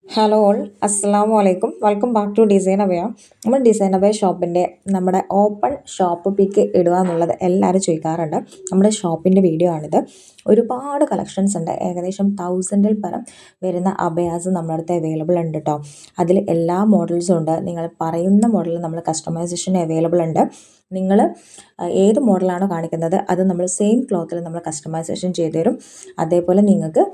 Hello all അസ്സലാമു അലൈക്കും welcome back to design അവയ. നമ്മൾ ഡിസൈൻ അവയ ഷോപ്പിൻ്റെ നമ്മുടെ ഓപ്പൺ ഷോപ്പ് പിക്ക് ഇടുക എന്നുള്ളത് എല്ലാവരും ചോദിക്കാറുണ്ട്. നമ്മുടെ ഷോപ്പിൻ്റെ വീഡിയോ ആണിത്. ഒരുപാട് കളക്ഷൻസ് ഉണ്ട്. ഏകദേശം 1000-ൽ പരം വരുന്ന അബയാസ് നമ്മുടെ അടുത്ത് അവൈലബിൾ ഉണ്ട് കേട്ടോ. അതിൽ എല്ലാ മോഡൽസും ഉണ്ട്. നിങ്ങൾ പറയുന്ന മോഡലിൽ നമ്മൾ കസ്റ്റമൈസേഷൻ അവൈലബിൾ ഉണ്ട്. നിങ്ങൾ ഏത് മോഡലാണോ കാണിക്കുന്നത് അത് നമ്മൾ സെയിം ക്ലോത്തിൽ നമ്മൾ കസ്റ്റമൈസേഷൻ ചെയ്തു തരും. അതേപോലെ നിങ്ങൾക്ക്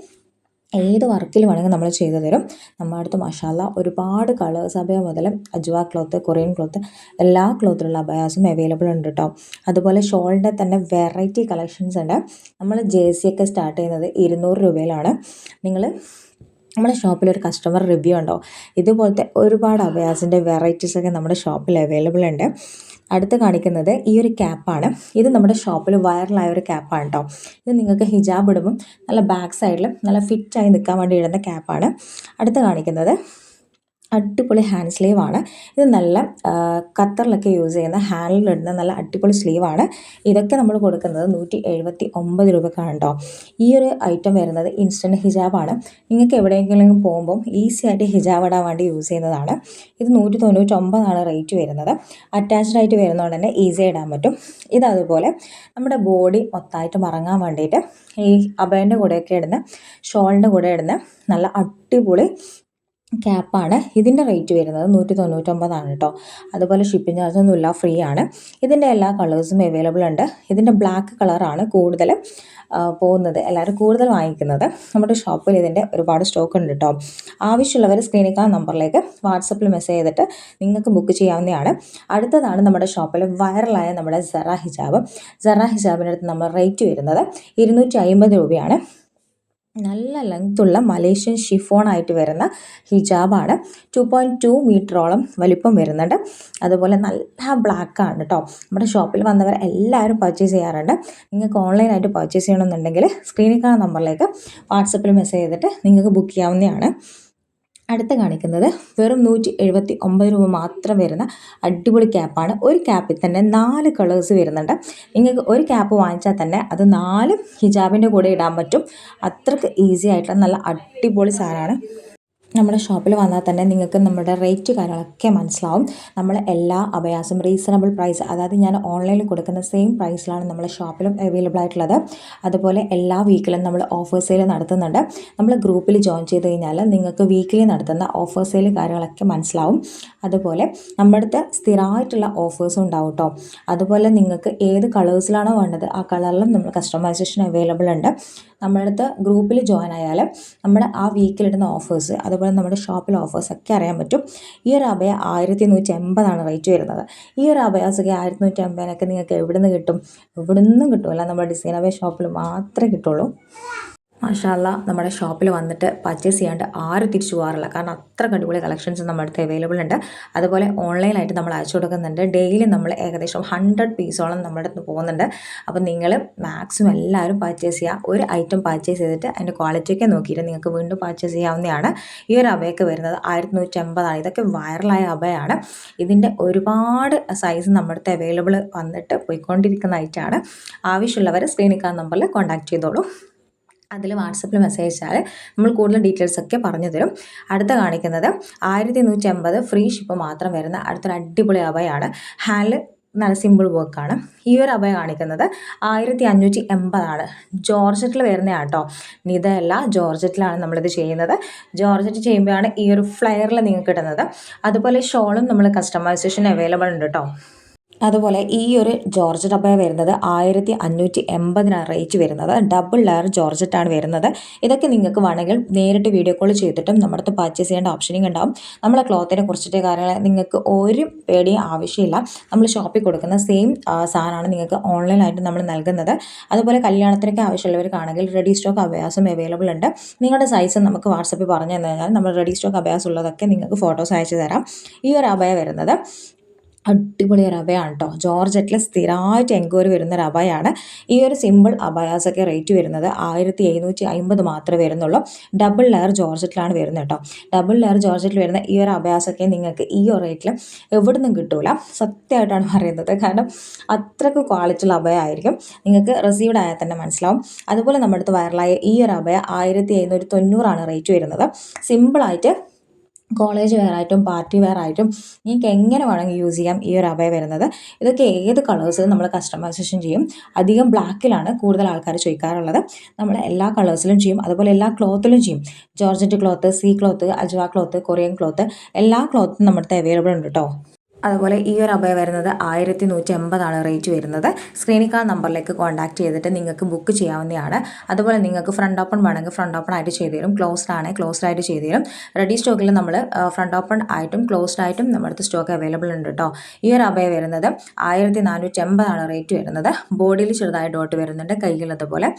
ഏത് വർക്കിൽ വേണമെങ്കിൽ നമ്മൾ ചെയ്തു തരും. നമ്മുടെ അടുത്ത് മാഷാല്ല ഒരുപാട് കളേഴ്സ് അബയ മുതൽ അജ്വ ക്ലോത്ത്, കൊറിയൻ ക്ലോത്ത്, എല്ലാ ക്ലോത്തിലുള്ള അബയാസും അവൈലബിൾ ഉണ്ട് കേട്ടോ. അതുപോലെ ഷോളിൻ്റെ തന്നെ വെറൈറ്റി കളക്ഷൻസ് ഉണ്ട്. നമ്മൾ ജേഴ്സിയൊക്കെ സ്റ്റാർട്ട് ചെയ്യുന്നത് 200 രൂപയിലാണ്. നിങ്ങൾ നമ്മുടെ ഷോപ്പിൽ ഒരു കസ്റ്റമർ റിവ്യൂ ഉണ്ടോ? ഇതുപോലത്തെ ഒരുപാട് അബയാസിൻ്റെ വെറൈറ്റീസൊക്കെ നമ്മുടെ ഷോപ്പിൽ അവൈലബിൾ ഉണ്ട്. അടുത്ത് കാണിക്കുന്നത് ഈ ഒരു ക്യാപ്പാണ്. ഇത് നമ്മുടെ ഷോപ്പിൽ വൈറലായ ഒരു ക്യാപ്പാണ് കേട്ടോ. ഇത് നിങ്ങൾക്ക് ഹിജാബ് ഇടുമ്പം നല്ല ബാക്ക് സൈഡിലും നല്ല ഫിറ്റായി നിൽക്കാൻ വേണ്ടി ഇടുന്ന ക്യാപ്പാണ്. അടുത്ത് കാണിക്കുന്നത് അടിപൊളി ഹാൻഡ് സ്ലീവാണ്. ഇത് നല്ല ഖത്തറിലൊക്കെ യൂസ് ചെയ്യുന്ന ഹാൻഡിലിടുന്ന നല്ല അടിപൊളി സ്ലീവാണ്. ഇതൊക്കെ നമ്മൾ കൊടുക്കുന്നത് 179 രൂപക്കാണ് കേട്ടോ. ഈ ഒരു ഐറ്റം വരുന്നത് ഇൻസ്റ്റൻറ്റ് ഹിജാബാണ്. നിങ്ങൾക്ക് എവിടെയെങ്കിലും പോകുമ്പം ഈസി ആയിട്ട് ഹിജാബ് ഇടാൻ വേണ്ടി യൂസ് ചെയ്യുന്നതാണ്. ഇത് 199 റേറ്റ് വരുന്നത്. അറ്റാച്ച്ഡ് ആയിട്ട് വരുന്നതുകൊണ്ട് തന്നെ ഈസി ഇടാൻ പറ്റും. ഇതതുപോലെ നമ്മുടെ ബോഡി മൊത്തമായിട്ട് മറങ്ങാൻ വേണ്ടിയിട്ട് ഈ അബേൻ്റെ കൂടെയൊക്കെ ഇടുന്ന, ഷോളിൻ്റെ കൂടെ ഇടുന്ന നല്ല അടിപൊളി ക്യാപ്പാണ്. ഇതിൻ്റെ റേറ്റ് വരുന്നത് 199 കേട്ടോ. അതുപോലെ ഷിപ്പിംഗ് ചാർജൊന്നുമില്ല, ഫ്രീ ആണ്. ഇതിൻ്റെ എല്ലാ കളേഴ്സും അവൈലബിൾ ഉണ്ട്. ഇതിൻ്റെ ബ്ലാക്ക് കളറാണ് കൂടുതൽ പോകുന്നത്, എല്ലാവരും കൂടുതൽ വാങ്ങിക്കുന്നത്. നമ്മുടെ ഷോപ്പിൽ ഇതിൻ്റെ ഒരുപാട് സ്റ്റോക്ക് ഉണ്ട് കേട്ടോ. ആവശ്യമുള്ളവർ സ്ക്രീനിൽ കാണുന്ന നമ്പറിലേക്ക് വാട്സപ്പിൽ മെസ്സേജ് ചെയ്തിട്ട് നിങ്ങൾക്ക് ബുക്ക് ചെയ്യാവുന്നതാണ്. അടുത്തതാണ് നമ്മുടെ ഷോപ്പിൽ വൈറലായ നമ്മുടെ സെറ ഹിജാബ്. സെറ ഹിജാബിൻ്റെ അടുത്ത് നമ്മൾ റേറ്റ് വരുന്നത് 250 രൂപയാണ്. നല്ല ലെങ്ത്തുള്ള മലേഷ്യൻ ഷിഫോൺ ആയിട്ട് വരുന്ന ഹിജാബാണ്. 2.2 മീറ്ററോളം വലിപ്പം വരുന്നുണ്ട്. അതുപോലെ നല്ല ബ്ലാക്കാണ് കേട്ടോ. നമ്മുടെ ഷോപ്പിൽ വന്നവർ എല്ലാവരും പർച്ചേസ് ചെയ്യാറുണ്ട്. നിങ്ങൾക്ക് ഓൺലൈനായിട്ട് പർച്ചേസ് ചെയ്യണമെന്നുണ്ടെങ്കിൽ സ്ക്രീനിൽ കാണുന്ന നമ്പറിലേക്ക് വാട്സപ്പിൽ മെസ്സേജ് ചെയ്തിട്ട് നിങ്ങൾക്ക് ബുക്ക് ചെയ്യാവുന്നതാണ്. അടുത്ത കാണിക്കുന്നത് വെറും 179 രൂപ മാത്രം വരുന്ന അടിപൊളി ക്യാപ്പാണ്. ഒരു ക്യാപ്പിൽ തന്നെ 4 കളേഴ്സ് വരുന്നുണ്ട്. നിങ്ങൾക്ക് ഒരു ക്യാപ്പ് വാങ്ങിച്ചാൽ തന്നെ അത് 4 ഹിജാബിൻ്റെ കൂടെ ഇടാൻ പറ്റും. അത്രയ്ക്ക് ഈസി ആയിട്ടുള്ള നല്ല അടിപൊളി സാധനമാണ്. നമ്മുടെ ഷോപ്പിൽ വന്നാൽ തന്നെ നിങ്ങൾക്ക് നമ്മുടെ റേറ്റ് കാര്യങ്ങളൊക്കെ മനസ്സിലാവും. നമ്മൾ എല്ലാ അബയാസും റീസണബിൾ പ്രൈസ്, അതായത് ഞാൻ ഓൺലൈനിൽ കൊടുക്കുന്ന സെയിം പ്രൈസിലാണ് നമ്മുടെ ഷോപ്പിലും അവൈലബിൾ ആയിട്ടുള്ളത്. അതുപോലെ എല്ലാ വീക്കിലും നമ്മൾ ഓഫർ സെയിൽ നടത്തുന്നുണ്ട്. നമ്മൾ ഗ്രൂപ്പിൽ ജോയിൻ ചെയ്ത് കഴിഞ്ഞാൽ നിങ്ങൾക്ക് വീക്കിലി നടത്തുന്ന ഓഫർ സെയിൽ കാര്യങ്ങളൊക്കെ മനസ്സിലാവും. അതുപോലെ നമ്മുടെ അടുത്ത് സ്ഥിരമായിട്ടുള്ള ഓഫേഴ്സും ഉണ്ടാവും കേട്ടോ. അതുപോലെ നിങ്ങൾക്ക് ഏത് കളേഴ്സിലാണോ വേണ്ടത് ആ കളറിലും നമ്മൾ കസ്റ്റമൈസേഷൻ അവൈലബിൾ ഉണ്ട്. നമ്മുടെ അടുത്ത് ഗ്രൂപ്പിൽ ജോയിൻ ആയാൽ നമ്മുടെ ആ വീക്കിലിടുന്ന ഓഫേഴ്സ്, അതുപോലെ നമ്മുടെ ഷോപ്പിലെ ഓഫേഴ്സൊക്കെ അറിയാൻ പറ്റും. ഈ ഒരു അബയ 1180 റേറ്റ് വരുന്നത്. ഈ ഒരു അബയാസൊക്കെ 1180 നിങ്ങൾക്ക് എവിടെ നിന്ന് കിട്ടും? എവിടെ നിന്നും കിട്ടുമല്ല, നമ്മുടെ ഡിസൈൻ അബയ ഷോപ്പിൽ മാത്രമേ കിട്ടുള്ളൂ. മാഷാല്ല, നമ്മുടെ ഷോപ്പിൽ വന്നിട്ട് പർച്ചേസ് ചെയ്യാണ്ട് ആരും തിരിച്ചു പോകാറില്ല. കാരണം അത്ര അടിപൊളി കളക്ഷൻസ് നമ്മുടെ അടുത്ത് അവൈലബിൾ ഉണ്ട്. അതുപോലെ ഓൺലൈനായിട്ട് നമ്മൾ അയച്ചു കൊടുക്കുന്നുണ്ട്. ഡെയിലി നമ്മൾ ഏകദേശം 100 പീസോളം നമ്മുടെ അടുത്ത് പോകുന്നുണ്ട്. അപ്പോൾ നിങ്ങൾ മാക്സിമം എല്ലാവരും പർച്ചേസ് ചെയ്യുക. ഒരു ഐറ്റം പർച്ചേസ് ചെയ്തിട്ട് അതിൻ്റെ ക്വാളിറ്റിയൊക്കെ നോക്കിയിട്ട് നിങ്ങൾക്ക് വീണ്ടും പർച്ചേസ് ചെയ്യാവുന്നതാണ്. ഈ ഒരു അബയൊക്കെ വരുന്നത് 1180. ഇതൊക്കെ വൈറലായ അബയാണ്. ഇതിൻ്റെ ഒരുപാട് സൈസ് നമ്മുടെ അടുത്ത് അവൈലബിൾ വന്നിട്ട് പോയിക്കൊണ്ടിരിക്കുന്ന ഐറ്റമാണ്. ആവശ്യമുള്ളവർ സ്ക്രീനിൽ കാണുന്ന നമ്പറിൽ കോൺടാക്ട് ചെയ്തോളൂ. അതിൽ വാട്സപ്പിൽ മെസ്സേജ് അയച്ചാൽ നമ്മൾ കൂടുതൽ ഡീറ്റെയിൽസൊക്കെ പറഞ്ഞു തരും. അടുത്ത കാണിക്കുന്നത് 1180 ഫ്രീ ഷിപ്പ് മാത്രം വരുന്ന അടുത്തൊരു അടിപൊളി അബയാണ്. ഹാൻഡിൽ നല്ല സിമ്പിൾ വർക്കാണ്. ഈ ഒരു അബയ കാണിക്കുന്നത് 1580. ജോർജറ്റിൽ വരുന്നതാണ് കേട്ടോ. ഇതല്ല, ജോർജറ്റിലാണ് നമ്മളിത് ചെയ്യുന്നത്. ജോർജറ്റ് ചെയ്യുമ്പോഴാണ് ഈ ഒരു ഫ്ലെയറിൽ നിങ്ങൾക്ക് കിട്ടുന്നത്. അതുപോലെ ഷോളും നമ്മൾ കസ്റ്റമൈസേഷൻ അവൈലബിൾ ഉണ്ട് കേട്ടോ. അതുപോലെ ഈ ഒരു ജോർജറ്റ് അബയ വരുന്നത് 1580 റേറ്റ് വരുന്നത്. ഡബിൾ ലെയർ ജോർജറ്റാണ് വരുന്നത്. ഇതൊക്കെ നിങ്ങൾക്ക് വേണമെങ്കിൽ നേരിട്ട് വീഡിയോ കോൾ ചെയ്തിട്ടും നമ്മുടെ അടുത്ത് പർച്ചേസ് ചെയ്യേണ്ട ഓപ്ഷനിങ് ഉണ്ടാവും. നമ്മളെ ക്ലോത്തിനെ കുറിച്ചിട്ട് കാര്യങ്ങൾ നിങ്ങൾക്ക് ഒരു പേടിയും ആവശ്യമില്ല. നമ്മൾ ഷോപ്പിൽ കൊടുക്കുന്ന സെയിം സാധനമാണ് നിങ്ങൾക്ക് ഓൺലൈനായിട്ട് നമ്മൾ നൽകുന്നത്. അതുപോലെ കല്യാണത്തിനൊക്കെ ആവശ്യമുള്ളവർക്കാണെങ്കിൽ റെഡി സ്റ്റോക്ക് അബയാസും അവൈലബിൾ ഉണ്ട്. നിങ്ങളുടെ സൈസ് നമുക്ക് വാട്സപ്പിൽ പറഞ്ഞു തന്നാൽ നമ്മൾ റെഡി സ്റ്റോക്ക് അബയാസ് ഉള്ളതൊക്കെ നിങ്ങൾക്ക് ഫോട്ടോസ് അയച്ചു തരാം. ഈ ഒരു അബയ വരുന്നത് അടിപൊളി ഒരു അബയാണ് കേട്ടോ. ജോർജറ്റിൽ സ്ഥിരമായിട്ട് എൻക്വയറി വരുന്ന ഒരു അബയാണ്. ഈ ഒരു സിമ്പിൾ അബയാസൊക്കെ റേറ്റ് വരുന്നത് 1750 മാത്രമേ വരുന്നുള്ളൂ. ഡബിൾ ലെയർ ജോർജറ്റിലാണ് വരുന്നത് കേട്ടോ. ഡബിൾ ലെയർ ജോർജറ്റിൽ വരുന്ന ഈ ഒരു അബയാസൊക്കെ നിങ്ങൾക്ക് ഈ ഒരു റേറ്റിൽ എവിടെ നിന്നും കിട്ടൂല. സത്യമായിട്ടാണ് പറയുന്നത്. കാരണം അത്രയ്ക്ക് ക്വാളിറ്റിയുള്ള അബയ ആയിരിക്കും. നിങ്ങൾക്ക് റിസീവ്ഡ് ആയാൽ തന്നെ മനസ്സിലാവും. അതുപോലെ നമ്മുടെ അടുത്ത് വൈറലായ ഈ ഒരു അബയ 1790 റേറ്റ് വരുന്നത്. സിമ്പിളായിട്ട് കോളേജ് വെയർ ആയിട്ടും പാർട്ടി വെയർ ആയിട്ടും നിങ്ങൾക്ക് എങ്ങനെ വേണമെങ്കിൽ യൂസ് ചെയ്യാം ഈ ഒരു അബയ വരുന്നത്. ഇതൊക്കെ ഏത് കളേഴ്സിലും നമ്മൾ കസ്റ്റമൈസേഷൻ ചെയ്യും. അധികം ബ്ലാക്കിലാണ് കൂടുതൽ ആൾക്കാർ ചോദിക്കാറുള്ളത്. നമ്മൾ എല്ലാ കളേഴ്സിലും ചെയ്യും, അതുപോലെ എല്ലാ ക്ലോത്തിലും ചെയ്യും. ജോർജറ്റ് ക്ലോത്ത്, സീ ക്ലോത്ത്, അജ്വ ക്ലോത്ത്, കൊറിയൻ ക്ലോത്ത്, എല്ലാ ക്ലോത്തും നമ്മുടെ അവൈലബിൾ ഉണ്ട് കേട്ടോ. അതുപോലെ ഈ ഒരു അബയ വരുന്നത് 1180 റേറ്റ് വരുന്നത്. സ്ക്രീനിൽ കാണുന്ന നമ്പറിലേക്ക് കോൺടാക്ട് ചെയ്തിട്ട് നിങ്ങൾക്ക് ബുക്ക് ചെയ്യാവുന്നതാണ്. അതുപോലെ നിങ്ങൾക്ക് ഫ്രണ്ട് ഓപ്പൺ വേണമെങ്കിൽ ഫ്രണ്ട് ഓപ്പൺ ആയിട്ട് ചെയ്തു തരും, ക്ലോസ്ഡ് ആണെങ്കിൽ ക്ലോസ്ഡ് ആയിട്ട് ചെയ്തു തരും. റെഡി സ്റ്റോക്കിൽ നമ്മൾ ഫ്രണ്ട് ഓപ്പൺ ആയിട്ടും ക്ലോസ്ഡ് ആയിട്ടും നമ്മുടെ അടുത്ത് സ്റ്റോക്ക് അവൈലബിൾ ഉണ്ട് കേട്ടോ. ഈ ഒരു അബയ വരുന്നത് 1480 റേറ്റ് വരുന്നത്. ബോഡിയിൽ ചെറുതായി ഡോട്ട് വരുന്നുണ്ട്, കൈകൾ അതുപോലെ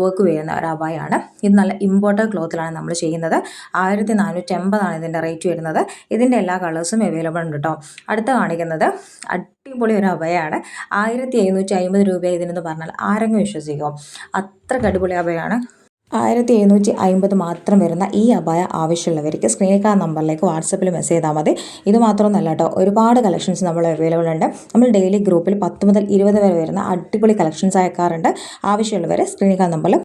വർക്ക് വരുന്ന ഒരു അബയാണ്. ഇത് നല്ല ഇമ്പോർട്ടഡ് ക്ലോത്തിലാണ് നമ്മൾ ചെയ്യുന്നത്. 1480 ഇതിൻ്റെ റേറ്റ് വരുന്നത്. ഇതിൻ്റെ എല്ലാ കളേഴ്സും അവൈലബിൾ ഉണ്ട് കേട്ടോ. അടുത്ത കാണിക്കുന്നത് അടിപൊളി ഒരു അബയാണ്. 1750 രൂപ ഇതിനെന്ന് പറഞ്ഞാൽ ആരെങ്കിലും വിശ്വസിക്കുമോ? അത്രയ്ക്ക് അടിപൊളി അബയാണ്. 1750 മാത്രം വരുന്ന ഈ അബായ ആവശ്യമുള്ളവർക്ക് സ്ക്രീനിൽ കാണുന്ന നമ്പറിലേക്ക് വാട്സപ്പിൽ മെസ്സേജ് ചെയ്താൽ മതി. ഇത് മാത്രമൊന്നുമല്ല കേട്ടോ, ഒരുപാട് കളക്ഷൻസ് നമ്മൾ അവൈലബിൾ ഉണ്ട്. നമ്മൾ ഡെയിലി ഗ്രൂപ്പിൽ 10 മുതൽ 20 വരെ വരുന്ന അടിപൊളി കളക്ഷൻസ് അയക്കാറുണ്ട്. ആവശ്യമുള്ളവർ സ്ക്രീനിൽ കാണുന്ന നമ്പറിൽ